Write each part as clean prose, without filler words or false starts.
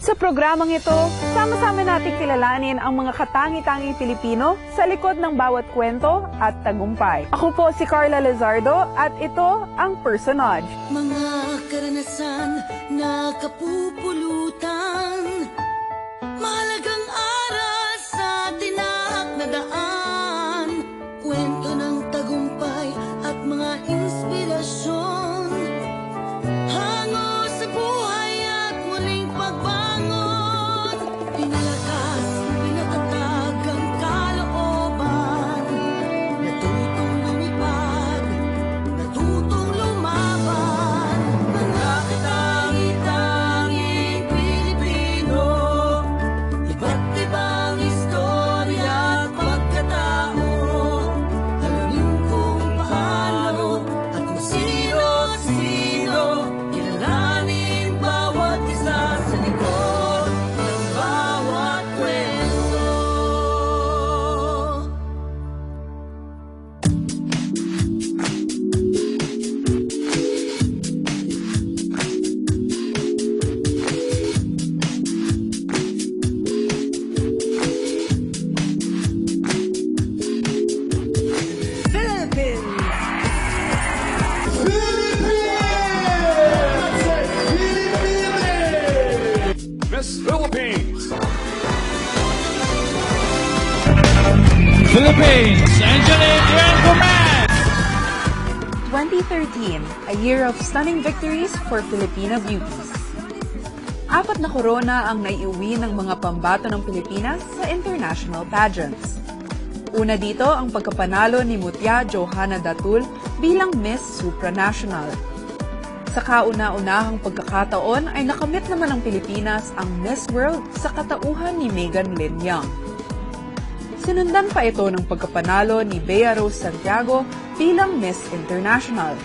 Sa programang ito, sama-sama nating kilalanin ang mga katangi-tanging Pilipino sa likod ng bawat kwento at tagumpay. Ako po si Carla Lizardo at ito ang Personage. Mga karanasan na kapupulutan, mahalagang aral sa tinak na daan, kwento ng tagumpay at mga inspirasyon, hango sa buhay at muling pagbangon, pinalakas, pinatatag ang kalooban, natutong lumipad, natutong lumaban, mga katangi-tanging Pilipino, iba't ibang istorya at pagkatao, alamin kung paano at kung sino-sino, kilalanin bawat isa sa likod ng bawat kwento. Miss Philippines. Philippines, Angeline Gran Gomez. 2013, a year of stunning victories for Filipino beauties. 4 na korona ang naiuwi ng mga pambato ng Pilipinas sa international pageants. Una dito ang pagkapanalo ni Mutya Johanna Datul bilang Miss Supranational. Sa kauna-unahang pagkakataon ay nakamit naman ng Pilipinas ang Miss World sa katauhan ni Megan Lin Young. Sinundan pa ito ng pagkapanalo ni Bea Rose Santiago bilang Miss International.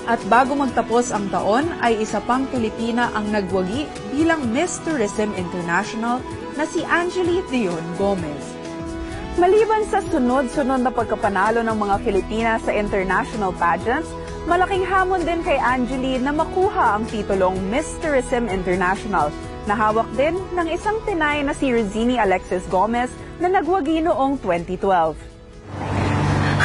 At bago magtapos ang taon ay isa pang Pilipina ang nagwagi bilang Miss Tourism International na si Angeli Dion Gomez. Maliban sa sunod-sunod na pagkapanalo ng mga Filipina sa international pageants, malaking hamon din kay Angeli na makuha ang titulong Miss Tourism International na hawak din ng isang Pinay na si Rizini Alexis Gomez na nagwagi noong 2012.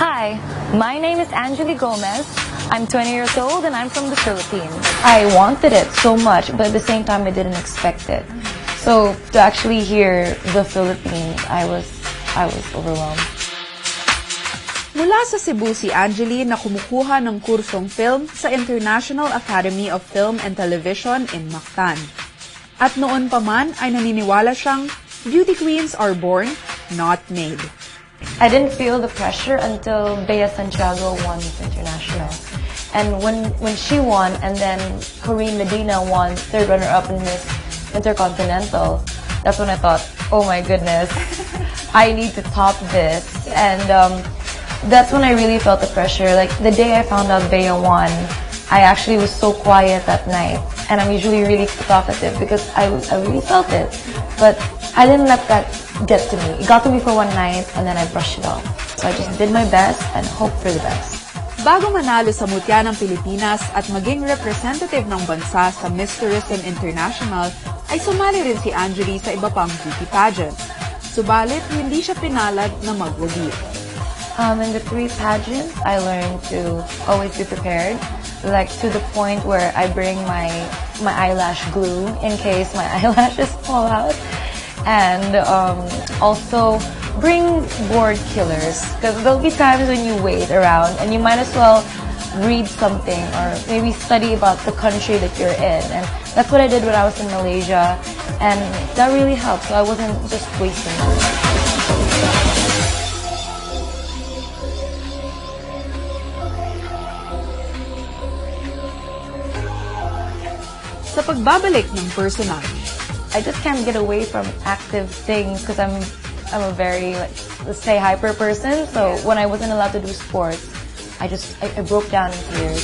Hi, my name is Angeli Gomez. I'm 20 years old and I'm from the Philippines. I wanted it so much, but at the same time, I didn't expect it. So to actually hear the Philippines, I was overwhelmed. Mula sa Cebu si Angeli na kumukuha ng kursong film sa International Academy of Film and Television in Mactan. At noon pa man ay naniniwala siyang beauty queens are born, not made. I didn't feel the pressure until Bea Santiago won Miss International. And when she won, and then Corinne Medina won third runner-up in Miss Intercontinental, that's when I thought, oh my goodness, I need to top this. And that's when I really felt the pressure. Like the day I found out Bea won, I actually was so quiet that night. And I'm usually really talkative because I really felt it. But I didn't let that get to me. It got to me for one night and then I brushed it off. So I just did my best and hoped for the best. Bago manalo sa mutya ng Pilipinas at maging representative ng bansa sa Miss Tourism International, ay sumali rin si Angeli sa iba pang beauty pageants. Subalit, hindi siya pinalad na magwagi. In the 3 pageants, I learned to always be prepared, like to the point where I bring my eyelash glue in case my eyelashes fall out, and also bring board killers, because there'll be times when you wait around and you might as well read something or maybe study about the country that you're in, and that's what I did when I was in Malaysia, and that really helped, so I wasn't just wasting time. Sa pagbabalik ng Personage, I just can't get away from active things because I'm a very, let's say, hyper person. So when I wasn't allowed to do sports, I broke down in tears.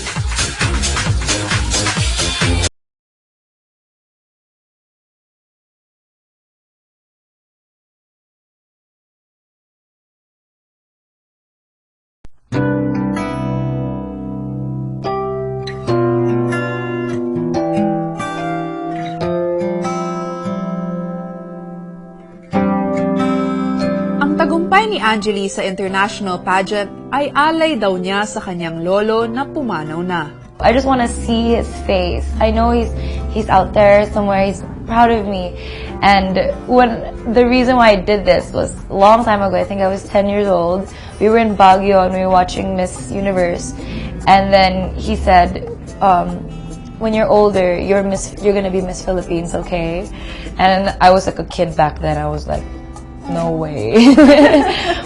ni Angeli sa international pageant ay alay daw niya sa kanyang lolo na pumanaw na. I just want to see his face. I know he's out there somewhere. He's proud of me. And the reason why I did this was a long time ago. I think I was 10 years old. We were in Baguio and we were watching Miss Universe. And then he said, when you're older, you're gonna be Miss Philippines, okay? And I was like a kid back then. I was like, no way.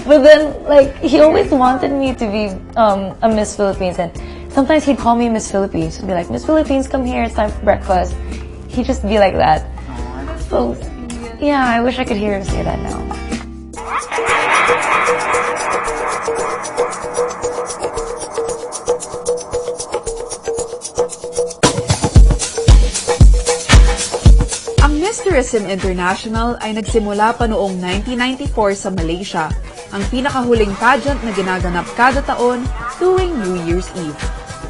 But then, like, he always wanted me to be a Miss Philippines, and sometimes he'd call me Miss Philippines. He'd be like, Miss Philippines, come here, it's time for breakfast. He'd just be like that. So, yeah, I wish I could hear him say that now. Ang Miss Tourism International ay nagsimula pa noong 1994 sa Malaysia, ang pinakahuling pageant na ginaganap kada taon tuwing New Year's Eve.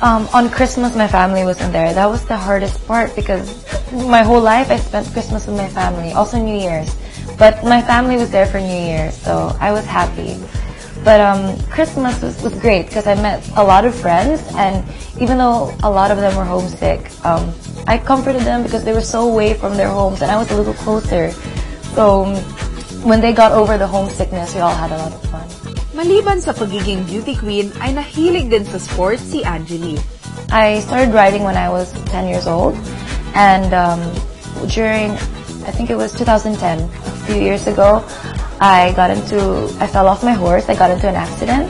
On Christmas, my family wasn't there. That was the hardest part because my whole life I spent Christmas with my family, also New Year's. But my family was there for New Year's, so I was happy. But Christmas was great because I met a lot of friends, and even though a lot of them were homesick, I comforted them because they were so away from their homes, and I was a little closer. So when they got over the homesickness, we all had a lot of fun. Maliban sa pagiging beauty queen, ay nahilig din sa sports si Angeli. I started riding when I was 10 years old, and during, I think it was 2010, a few years ago, I fell off my horse. I got into an accident,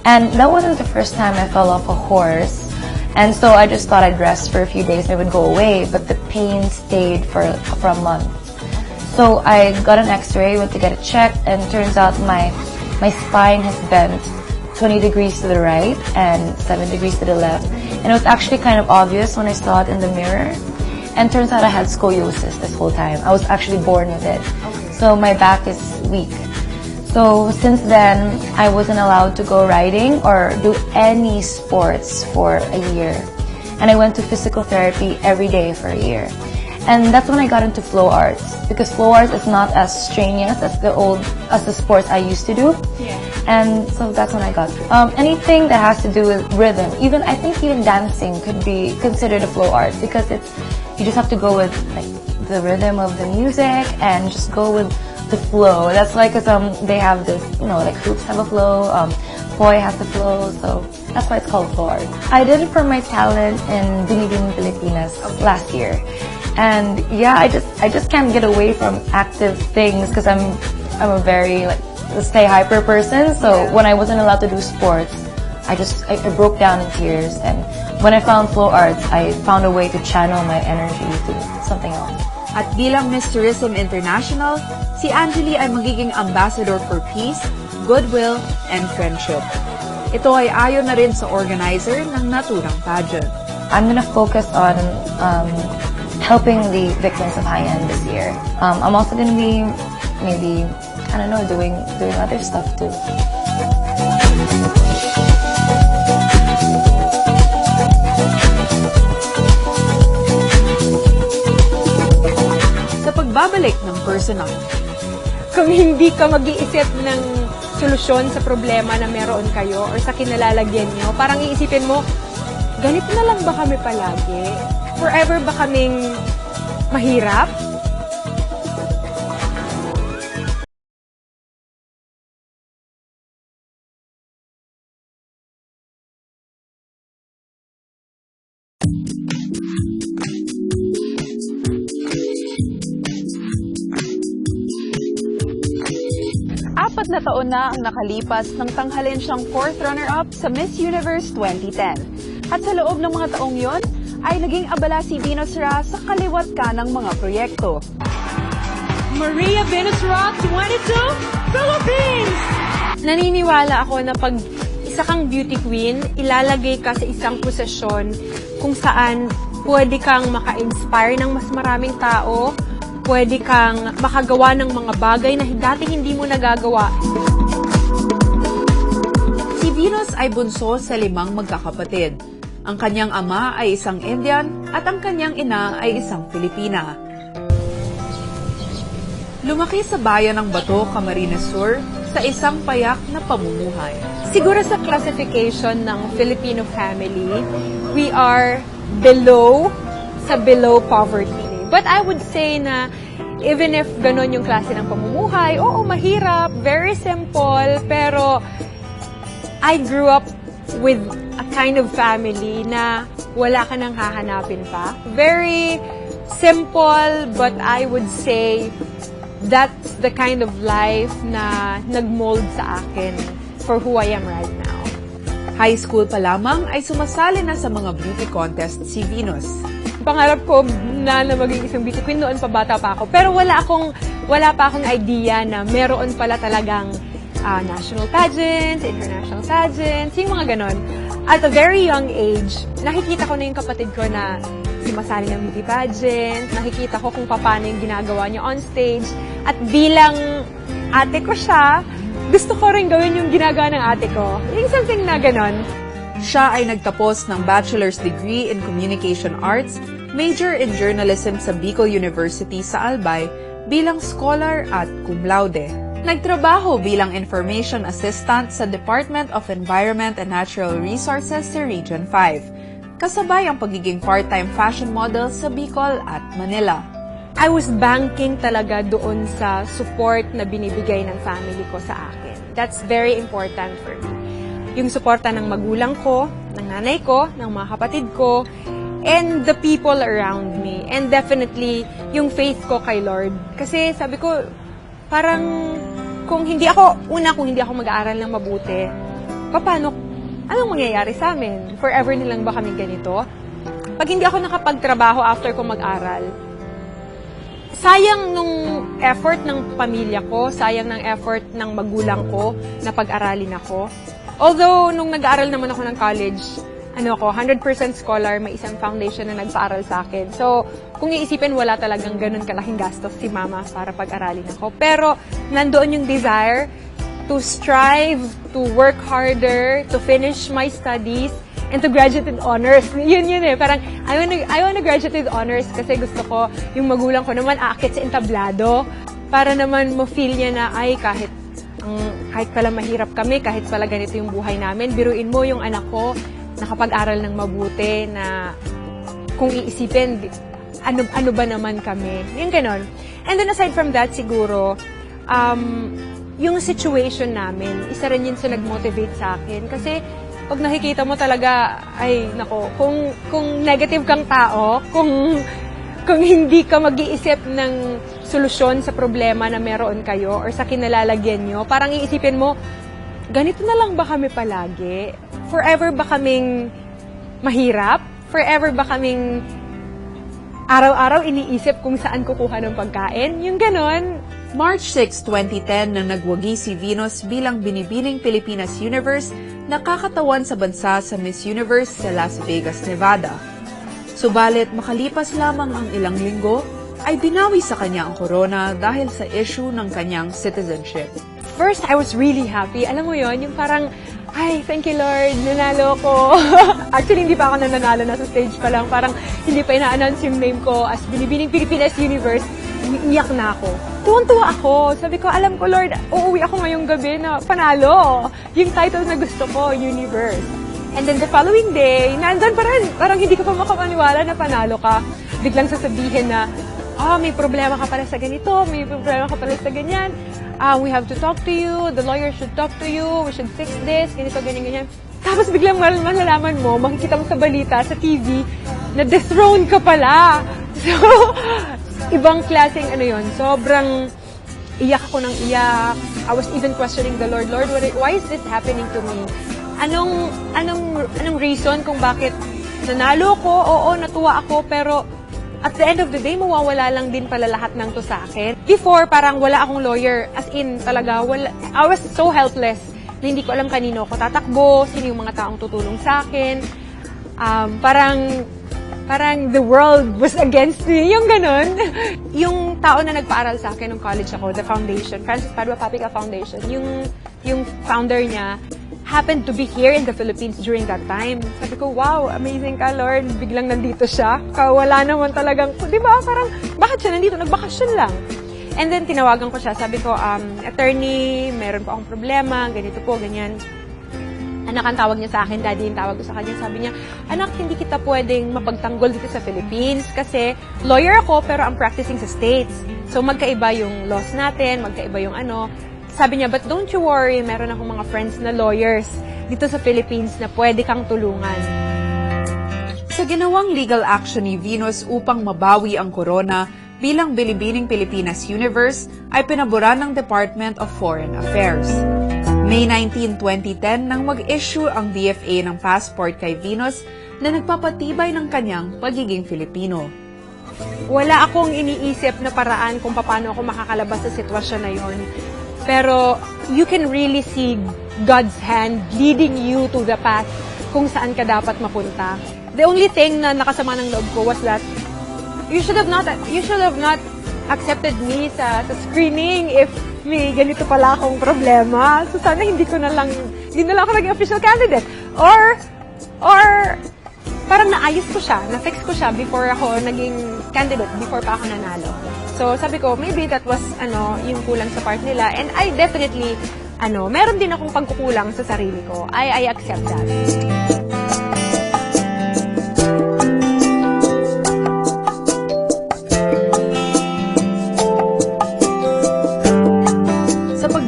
and that wasn't the first time I fell off a horse. And so I just thought I'd rest for a few days and it would go away, but the pain stayed for a month. So I got an x-ray, went to get it checked, and turns out my spine has bent 20 degrees to the right and 7 degrees to the left. And it was actually kind of obvious when I saw it in the mirror. And turns out I had scoliosis this whole time. I was actually born with it. So my back is weak. So since then, I wasn't allowed to go riding or do any sports for a year. And I went to physical therapy every day for a year. And that's when I got into flow arts, because flow arts is not as strenuous as the sports I used to do. Yeah. And so that's when I got anything that has to do with rhythm. I think even dancing could be considered a flow art, because you just have to go with like the rhythm of the music and just go with the flow. That's like they have this, like hoops have a flow, Poi has a flow, so that's why it's called flow art. I did it for my talent in Binibini Pilipinas last year. And yeah, I just can't get away from active things because I'm a very stay hyper person. So when I wasn't allowed to do sports, I broke down in tears. And when I found flow arts, I found a way to channel my energy to something else. At bilang Miss Tourism International, si Angeli ay magiging ambassador for peace, goodwill, and friendship. Ito ay ayon na rin sa organizer ng naturang pageant. I'm gonna focus on helping the victims of high-end this year. I'm also gonna be maybe, doing other stuff too. Sa pagbabalik ng personal, Kung hindi ka mag-iisip ng solusyon sa problema na meron kayo or sa kinalalagyan nyo, parang iisipin mo, ganito na lang ba kami palagi? Forever ba kaming mahirap? Apat na taon na ang nakalipas nang tanghalin siyang 4th runner-up sa Miss Universe 2010. At sa loob ng mga taong yon, ay naging abala si Venus Ra sa kaliwat ka ng mga proyekto. Maria Venus Ra, 22, Philippines! Naniniwala ako na pag isa kang beauty queen, ilalagay ka sa isang posisyon kung saan pwede kang maka-inspire ng mas maraming tao, pwede kang makagawa ng mga bagay na dati hindi mo nagagawa. Si Venus ay bunso sa 5 magkakapatid. Ang kanyang ama ay isang Indian at ang kanyang ina ay isang Filipina. Lumaki sa bayan ng Bato, Camarines Sur, sa isang payak na pamumuhay. Siguro sa classification ng Filipino family, we are below poverty. But I would say na even if ganon yung klase ng pamumuhay, oo, mahirap, very simple, pero I grew up with a kind of family na wala ka nang hahanapin pa. Very simple, but I would say that's the kind of life na nagmold sa akin for who I am right now. High school pa lamang ay sumasali na sa mga beauty contest si Venus. Pangarap ko na maging isang beauty queen noon pa bata pa ako. Pero wala pa akong idea na meron pala talagang national pageants, international pageants, yung mga ganon. At a very young age, nakikita ko na yung kapatid ko na sumasali ng beauty pageant, nakikita ko kung paano yung ginagawa niya on stage. At bilang ate ko siya, gusto ko rin gawin yung ginagawa ng ate ko. Yung something na ganon. Siya ay nagtapos ng bachelor's degree in communication arts, major in journalism sa Bicol University sa Albay bilang scholar at cum laude. Nagtrabaho bilang information assistant sa Department of Environment and Natural Resources sa Region 5, kasabay ang pagiging part-time fashion model sa Bicol at Manila. I was banking talaga doon sa support na binibigay ng family ko sa akin. That's very important for me. Yung suporta ng magulang ko, ng nanay ko, ng mga kapatid ko, and the people around me. And definitely, yung faith ko kay Lord. Kasi sabi ko, parang kung hindi ako mag-aaral ng mabuti, anong mangyayari sa amin? Forever nilang ba kami ganito? Pag hindi ako nakapagtrabaho after ko mag-aral, sayang nung effort ng pamilya ko, sayang ng effort ng magulang ko na pag-aralin ako. Although, nung nag-aaral naman ako ng college, 100% scholar, may isang foundation na nagpaaral sa akin. So, kung iisipin, wala talagang ganun kalaking gastos si mama para pag-aralin ako. Pero, nandoon yung desire to strive, to work harder, to finish my studies, and to graduate with honors. Yun eh. Parang, I wanna graduate with honors kasi gusto ko yung magulang ko naman aakit sa entablado para naman mo-feel niya na, ay, kahit pala mahirap kami, kahit pala ganito yung buhay namin, biruin mo yung anak ko nakapag-aral ng mabuti na kung iisipin, ano ba naman kami? Yung ganon. And then aside from that, siguro, yung situation namin, isa rin yun sa nag-motivate sa akin. Kasi pag nakikita mo talaga, ay, nako, kung negative kang tao, kung hindi ka mag-iisip ng solusyon sa problema na meron kayo or sa kinalalagyan nyo, parang iisipin mo, ganito na lang ba kami palagi? Forever ba kaming mahirap? Forever ba kaming araw-araw iniisip kung saan kukuha ng pagkain? Yung ganon. March 6, 2010 nang nagwagi si Venus bilang binibining Pilipinas Universe na kakatawan sa bansa sa Miss Universe sa Las Vegas, Nevada. Subalit makalipas lamang ang ilang linggo, ay binawi sa kanya ang corona dahil sa issue ng kanyang citizenship. First, I was really happy. Alam mo yon, yung parang, ay, thank you Lord, nanalo ko. Actually, hindi pa ako nanalo, nasa stage pa lang. Parang hindi pa ina-announce yung name ko as binibining Pilipinas Universe. Iiyak na ako. Tuwan-tuwa ako. Sabi ko, alam ko Lord, uuwi ako ngayong gabi na panalo. Yung title na gusto ko, Universe. And then the following day, nandun pa rin. Parang hindi ka pa makapaniwala na panalo ka. Biglang sasabihin na, may problema ka pala sa ganito, may problema ka pala sa ganyan. We have to talk to you, the lawyer should talk to you, we should fix this, ganito, ganyan. Tapos biglang malalaman mo, makikita mo sa balita, sa TV, na dethroned ka pala. So, ibang klaseng sobrang iyak ako ng iyak. I was even questioning the Lord, why is this happening to me? Anong reason kung bakit nanalo ko? Oo, natuwa ako, pero at the end of the day, mawawala lang din pala lahat ng to sa akin. Before, parang wala akong lawyer. As in, talaga, I was so helpless na hindi ko alam kanino ako tatakbo, sino yung mga taong tutulong sa akin. Parang the world was against me. Yung ganun. Yung tao na nagpaaral sa akin nung college ako, the foundation, Francis Padua Papica Foundation, yung founder niya, happened to be here in the Philippines during that time. Sabi ko, wow, amazing ka, Lord. Biglang nandito siya. Wala naman talagang, di ba, parang, bakit siya nandito? Nagbakasyon lang. And then, tinawagan ko siya. Sabi ko, attorney, meron po akong problema, ganito po, ganyan. Anak ang tawag niya sa akin, daddy yung tawag ko sa kanya. Sabi niya, anak, hindi kita pwedeng mapagtanggol dito sa Philippines kasi lawyer ako pero I'm practicing sa States. So, magkaiba yung laws natin, magkaiba yung ano. Sabi niya, but don't you worry, meron akong mga friends na lawyers dito sa Philippines na pwede kang tulungan. Sa ginawang legal action ni Venus upang mabawi ang corona bilang Binibining Pilipinas Universe ay pinaboran ng Department of Foreign Affairs. May 19, 2010 nang mag-issue ang DFA ng passport kay Venus na nagpapatibay ng kanyang pagiging Filipino. Wala akong iniisip na paraan kung paano ako makakalabas sa sitwasyon na yon. Pero you can really see God's hand leading you to the path kung saan ka dapat mapunta. The only thing na nakasama ng loob ko was that you should have not accepted me sa screening if may ganito pala akong problema. So sana hindi na lang ako naging official candidate. Or parang naayos ko siya, na-fix ko siya before ako naging candidate, before pa ako nanalo. So sabi ko, maybe that was yung kulang sa part nila. And I definitely, meron din akong pagkukulang sa sarili ko. I accept that.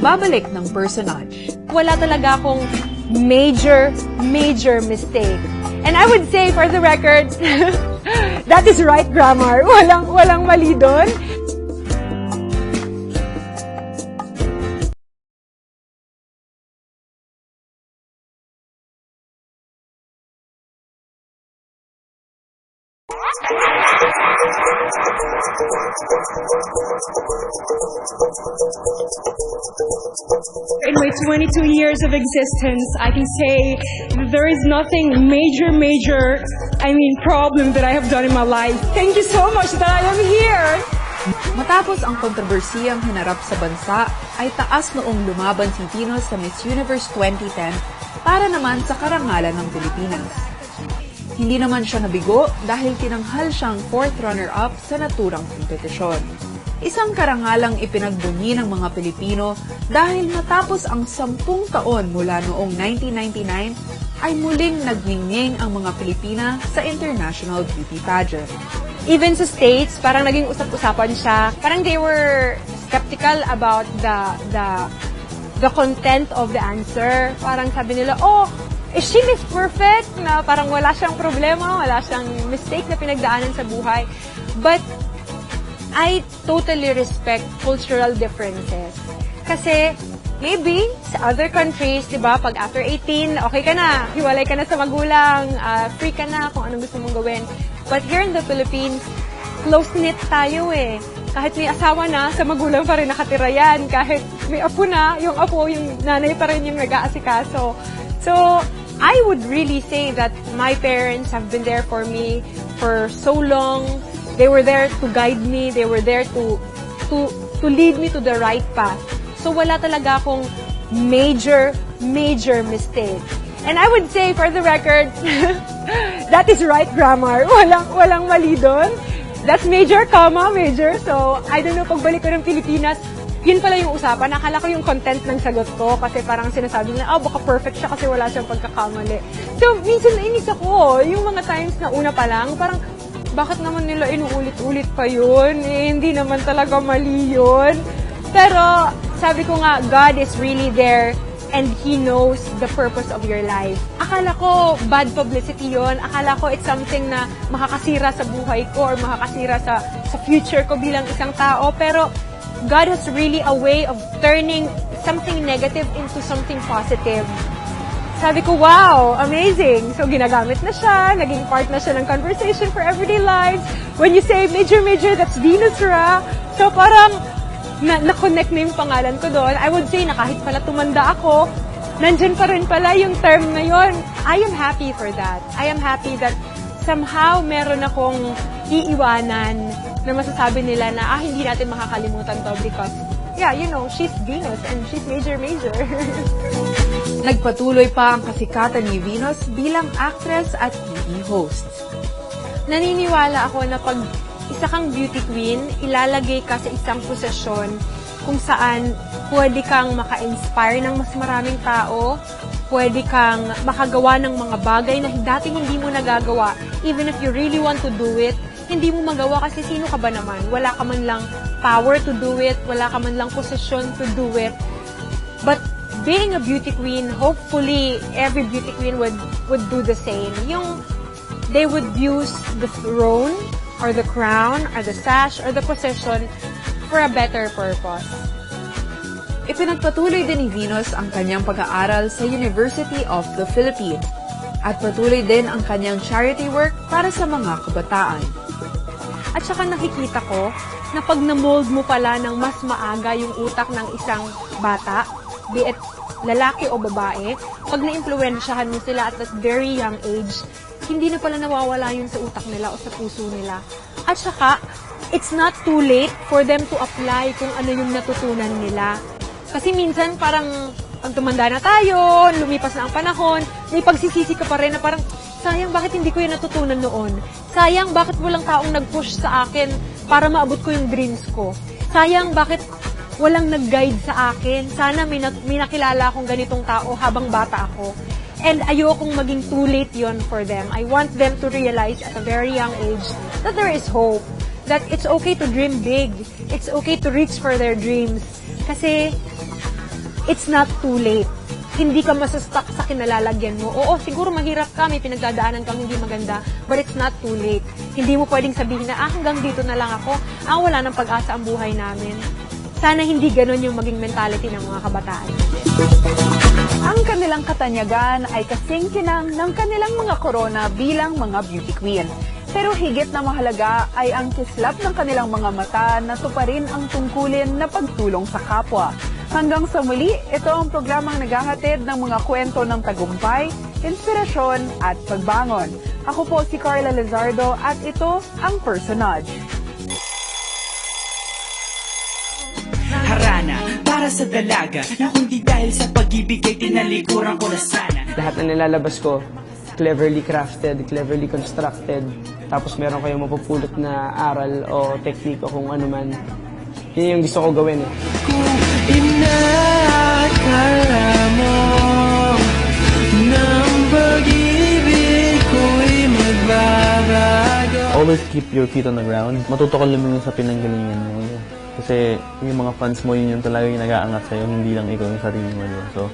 Babalik ng personage. Wala talaga akong major mistake. And I would say, for the record, that is right grammar. Walang mali doon. In my 22 years of existence, I can say there is nothing major, problem that I have done in my life. Thank you so much that I am here. Matapos ang kontrobersiyang hinarap sa bansa, ay taas noong lumaban si Venus sa Miss Universe 2010 para naman sa karangalan ng Pilipinas. Hindi naman siya nabigo dahil tinanghal siyang 4th runner-up sa naturang kompetisyon. Isang karangalang ipinagbunyi ng mga Pilipino dahil matapos ang 10 taon mula noong 1999 ay muling nagningning ang mga Pilipina sa international beauty pageant. Even sa States, parang naging usap-usapan siya. Parang they were skeptical about the content of the answer. Parang sabi nila, is she Miss Perfect? Na parang wala siyang problema, wala siyang mistake na pinagdaanan sa buhay. But I totally respect cultural differences. Kasi maybe sa other countries, di ba, pag after 18, okay ka na, hiwalay ka na sa magulang, free ka na kung anong gusto mong gawin. But here in the Philippines, close-knit tayo eh. Kahit may asawa na, sa magulang pa rin nakatira yan. Kahit may apo na, yung apo, yung nanay pa rin yung nag-aasikaso. So, I would really say that my parents have been there for me for so long. They were there to guide me. They were there to lead me to the right path. So wala talaga akong major mistake. And I would say, for the record, that is right grammar. Walang mali doon. That's major, comma, major. So, I don't know, pagbalik ko ng Pilipinas, yun pala yung usapan. Nakala ko yung content ng sagot ko kasi parang sinasabi nila, baka perfect siya kasi wala siyang pagkakamali. So, minsan nainis ako. Yung mga times na una pa lang, parang, bakit naman nila inuulit-ulit pa yun? Hindi naman talaga mali yun. Pero, sabi ko nga, God is really there and He knows the purpose of your life. Akala ko bad publicity yun. Akala ko it's something na makakasira sa buhay ko or makakasira sa future ko bilang isang tao. Pero, God has really a way of turning something negative into something positive. Sabi ko, wow, amazing. So, ginagamit na siya, naging part na siya ng conversation for everyday lives. When you say major, that's Venus Ra. So, parang na-connect na yung pangalan ko doon. I would say na kahit pala tumanda ako, nandyan pa rin pala yung term na yon. I am happy for that. I am happy that somehow meron akong iiwanan na masasabi nila na, hindi natin makakalimutan to because, she's Venus and she's major. Nagpatuloy pa ang kasikatan ni Venus bilang actress at TV host. Naniniwala ako na pag isa kang beauty queen, ilalagay ka sa isang posisyon kung saan pwede kang maka-inspire ng mas maraming tao, pwede kang makagawa ng mga bagay na dati hindi mo nagagawa. Even if you really want to do it, hindi mo magawa kasi sino ka ba naman? Wala ka man lang power to do it, wala ka man lang posisyon to do it. But being a beauty queen, hopefully every beauty queen would do the same. Yung they would use the throne or the crown or the sash or the position for a better purpose. Ipinagpatuloy din ni Venus ang kanyang pag-aaral sa University of the Philippines at patuloy din ang kanyang charity work para sa mga kabataan. At saka nakikita ko na pag na-mold mo pala ng mas maaga yung utak ng isang bata, be it lalaki o babae, pag na-impluwensyahan mo sila at a very young age, hindi na pala nawawala yun sa utak nila o sa puso nila. At saka, it's not too late for them to apply kung ano yung natutunan nila. Kasi minsan parang pag tumanda na tayo, lumipas na ang panahon, may pagsisisi ka pa rin na parang, sayang bakit hindi ko yung natutunan noon? Sayang bakit walang taong nag-push sa akin para maabot ko yung dreams ko? Sayang bakit walang nag-guide sa akin? Sana may nakilala akong ganitong tao habang bata ako. And ayokong maging too late yon for them. I want them to realize at a very young age that there is hope. That it's okay to dream big. It's okay to reach for their dreams. Kasi it's not too late. Hindi ka masustuck sa kinalalagyan mo. Oo, siguro mahirap ka, may pinagdadaanan kang hindi maganda, but it's not too late. Hindi mo pwedeng sabihin na, hanggang dito na lang ako, wala nang pag-asa ang buhay namin. Sana hindi ganun yung maging mentality ng mga kabataan. Ang kanilang katanyagan ay kasing kinang ng kanilang mga korona bilang mga beauty queen. Pero higit na mahalaga ay ang kislap ng kanilang mga mata na tuparin ang tungkulin na pagtulong sa kapwa. Hanggang sa muli, ito ang programang naghahatid ng mga kwento ng tagumpay, inspirasyon at pagbangon. Ako po si Carla Lizardo at ito ang Personage. Harana para sa dalaga na kundi dahil sa pag-ibig ay tinalikuran ko na sana. Lahat na nilalabas ko, cleverly crafted, cleverly constructed. Tapos meron kayong mapupulot na aral o technique o kung ano man. Yun yung gusto ko gawin eh. Kung inakala mo ng pag-ibig ko'y magbabago. Always keep your feet on the ground. Matuto ka lumingon sa pinanggalingan mo. Kasi yung mga fans mo, yun yung talaga yung nag-aangat sa'yo, hindi lang ikaw yung sarili mo. So,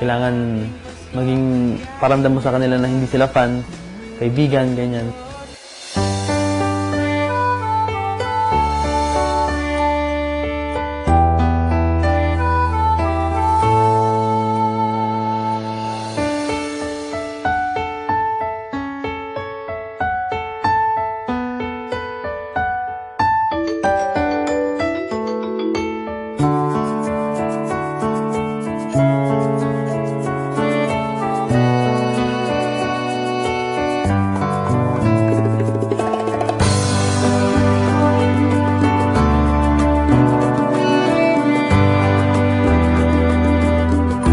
kailangan maging paramdam mo sa kanila na hindi sila fan, kaibigan, ganyan.